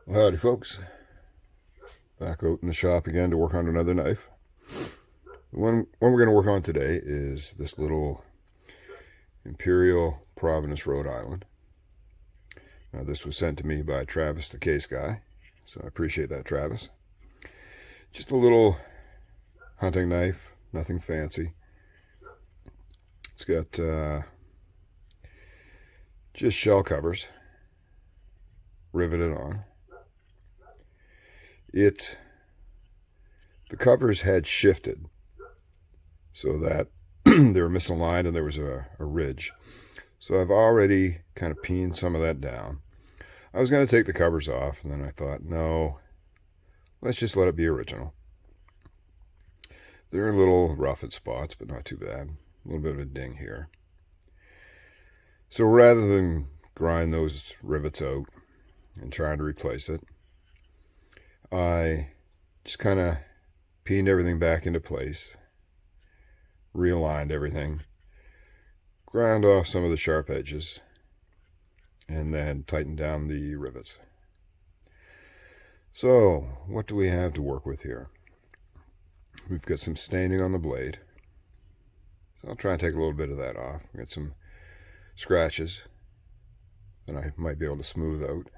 Well, howdy folks, back out in the shop again to work on another knife. The one we're going to work on today is this little Imperial Providence, Rhode Island. Now this was sent to me by Travis, the case guy, so I appreciate that, Travis. Just a little hunting knife, nothing fancy. It's got just shell covers riveted on. The covers had shifted so that they were misaligned and there was a ridge. So I've already kind of peened some of that down. I was going to take the covers off, and then I thought, no, let's just let it be original. They're a little rough at spots, but not too bad. A little bit of a ding here. So rather than grind those rivets out and trying to replace it, I just kind of peened everything back into place, realigned everything, ground off some of the sharp edges, and then tightened down the rivets. So, what do we have to work with here? We've got some staining on the blade, so I'll try and take a little bit of that off. We've got some scratches that I might be able to smooth out.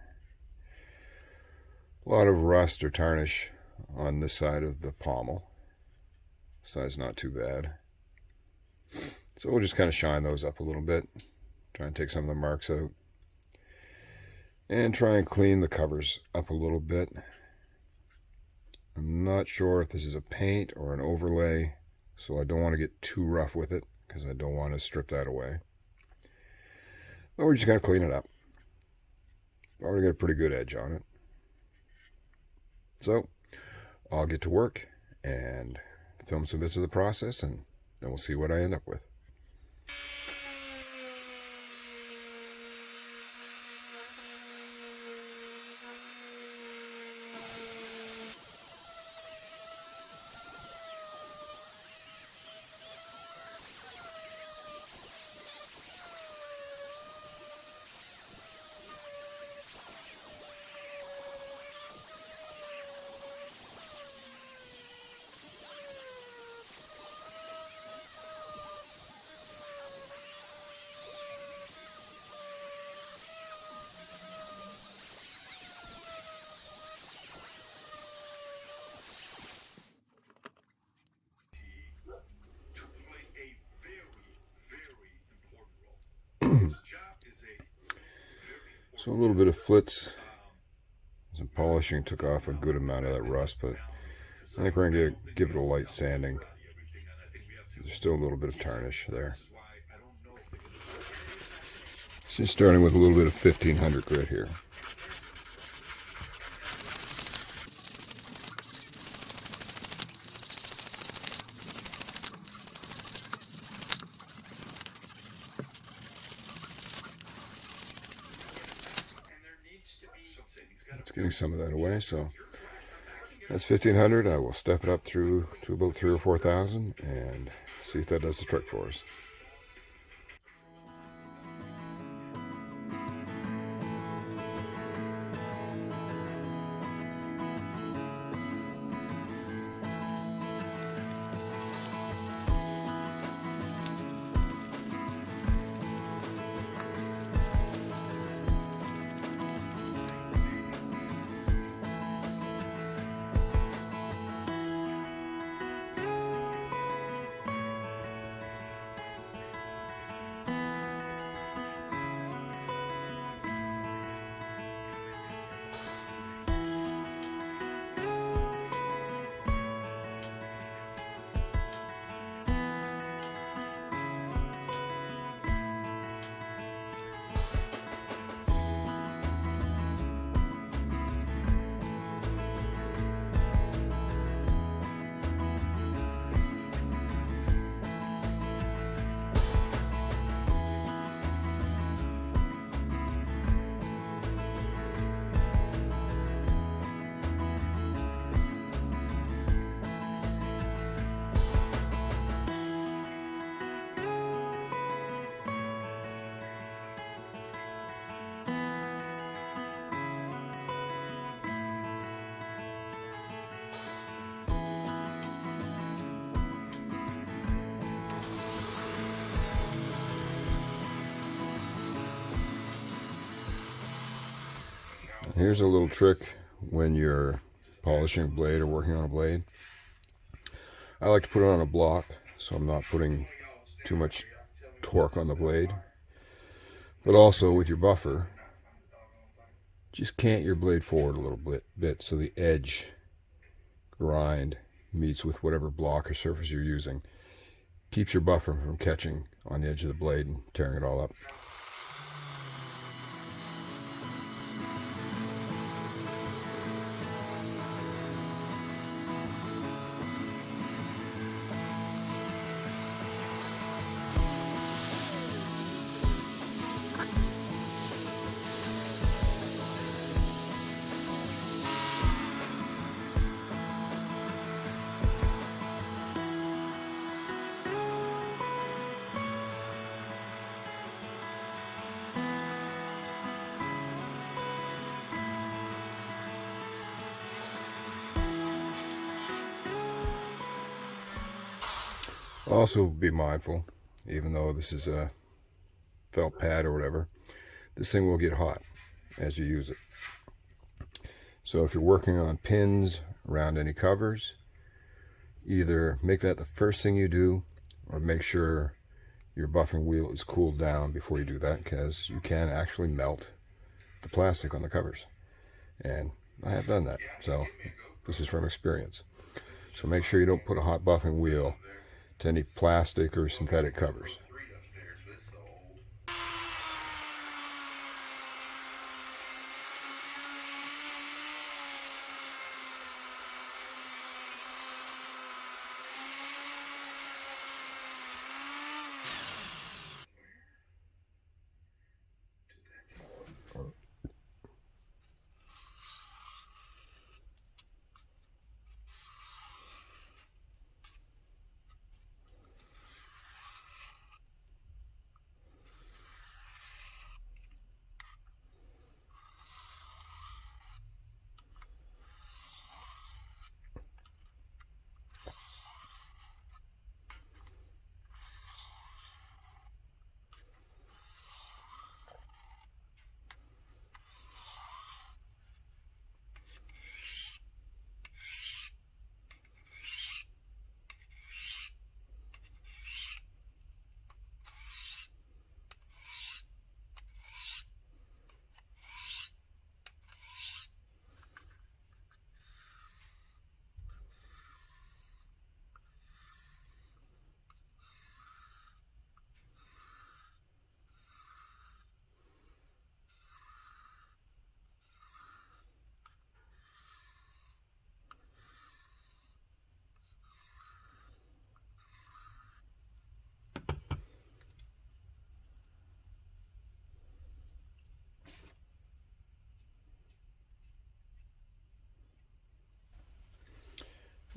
A lot of rust or tarnish on this side of the pommel. This side's not too bad. So we'll just kind of shine those up a little bit. Try and take some of the marks out. And try and clean the covers up a little bit. I'm not sure if this is a paint or an overlay, so I don't want to get too rough with it because I don't want to strip that away. But we're just going to clean it up. Already got a pretty good edge on it. So I'll get to work and film some bits of the process, and then we'll see what I end up with. So a little bit of flitz, some polishing took off a good amount of that rust, but I think we're going to give it a light sanding. There's still a little bit of tarnish there. Just starting with a little bit of 1500 grit here. It's getting some of that away, so that's 1500. I will step it up through to about 3,000 or 4,000 and see if that does the trick for us. Here's a little trick when you're polishing a blade or working on a blade. I like to put it on a block so I'm not putting too much torque on the blade. But also with your buffer, just cant your blade forward a little bit so the edge grind meets with whatever block or surface you're using. Keeps your buffer from catching on the edge of the blade and tearing it all up. Also be mindful, even though this is a felt pad or whatever, this thing will get hot as you use it. So if you're working on pins around any covers, either make that the first thing you do or make sure your buffing wheel is cooled down before you do that, because you can actually melt the plastic on the covers. And I have done that, so this is from experience. So make sure you don't put a hot buffing wheel to any plastic or synthetic covers.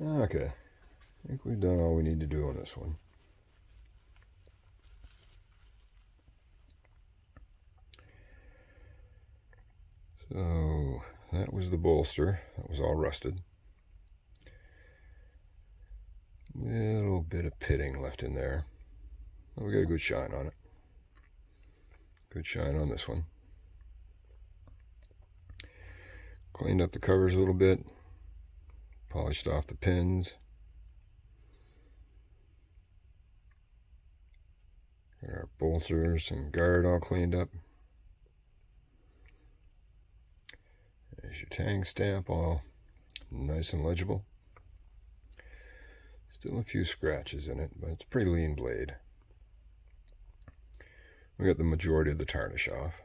Okay, I think we've done all we need to do on this one. So that was the bolster. That was all rusted. Little bit of pitting left in there. Well, we got a good shine on it. Good shine on this one. Cleaned up the covers a little bit. Polished off the pins. Got our bolsters and guard all cleaned up. There's your tang stamp, all nice and legible. Still a few scratches in it, but it's a pretty lean blade. We got the majority of the tarnish off.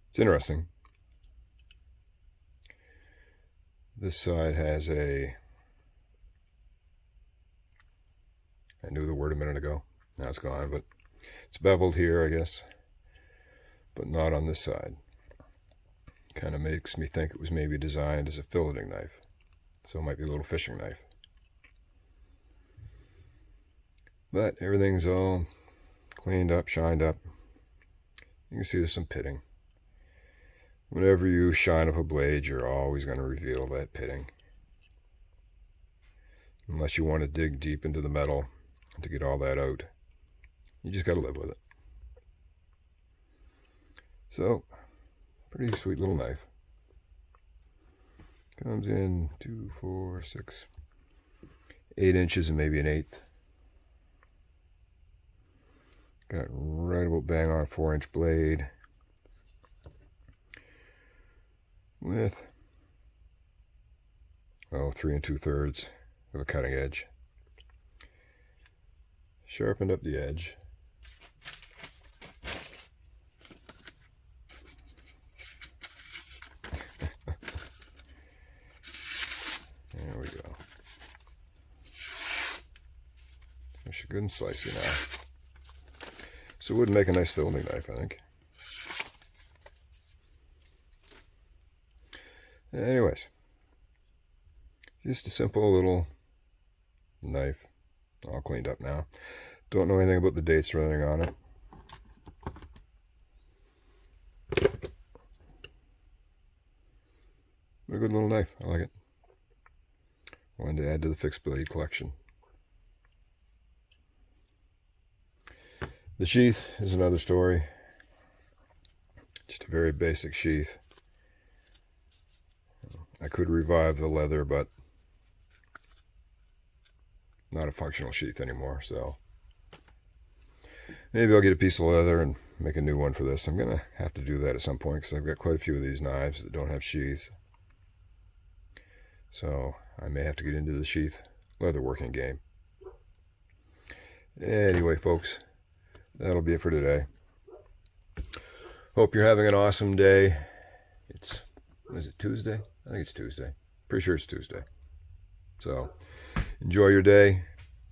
It's interesting. This side has I knew the word a minute ago. Now it's gone, but it's beveled here, I guess. But not on this side. Kind of makes me think it was maybe designed as a filleting knife. So it might be a little fishing knife. But everything's all cleaned up, shined up. You can see there's some pitting. Whenever you shine up a blade, you're always going to reveal that pitting. Unless you want to dig deep into the metal to get all that out. You just got to live with it. So, pretty sweet little knife. Comes in 2, 4, 6, 8 inches and maybe an eighth. Got right about bang on a 4-inch blade with 3 2/3 of a cutting edge. Sharpened up the edge. There we go. So she's good and slicey now. So it would make a nice filming knife, I think. Anyways, just a simple little knife, all cleaned up now. Don't know anything about the dates or anything on it. But a good little knife, I like it. One to add to the fixed blade collection. The sheath is another story. Just a very basic sheath. I could revive the leather, but not a functional sheath anymore, so maybe I'll get a piece of leather and make a new one for this. I'm gonna have to do that at some point because I've got quite a few of these knives that don't have sheaths, so I may have to get into the sheath leather working game. Anyway, folks, that'll be it for today. Hope you're having an awesome day. Is it Tuesday? I think it's Tuesday. Pretty sure it's Tuesday. So enjoy your day.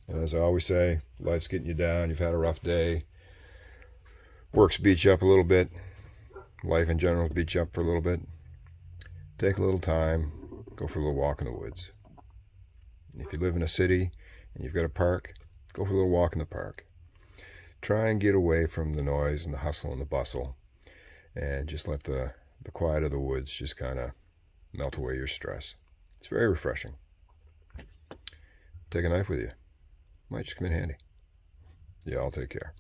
And as I always say, life's getting you down. You've had a rough day. Work's beat you up a little bit. Life in general beat you up for a little bit. Take a little time. Go for a little walk in the woods. And if you live in a city and you've got a park, go for a little walk in the park. Try and get away from the noise and the hustle and the bustle. And just let the quiet of the woods just kind of melt away your stress. It's very refreshing. Take a knife with you. Might just come in handy. Yeah, I'll take care.